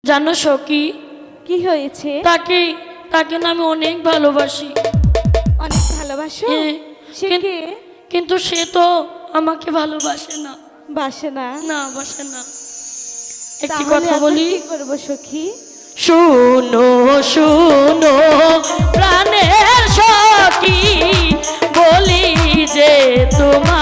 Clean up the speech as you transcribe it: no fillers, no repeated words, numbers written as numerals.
জানো সখী কি হয়েছে? তাকে তাকে না আমি অনেক ভালোবাসি। অনেক ভালোবাসো? সে কে? কিন্তু সে তো আমাকে ভালোবাসে না। বাসে না? না বাসে না। একটি কথা বলি, কি করব সখী? শুনো শুনো প্রাণের সখী বলি যে তোমার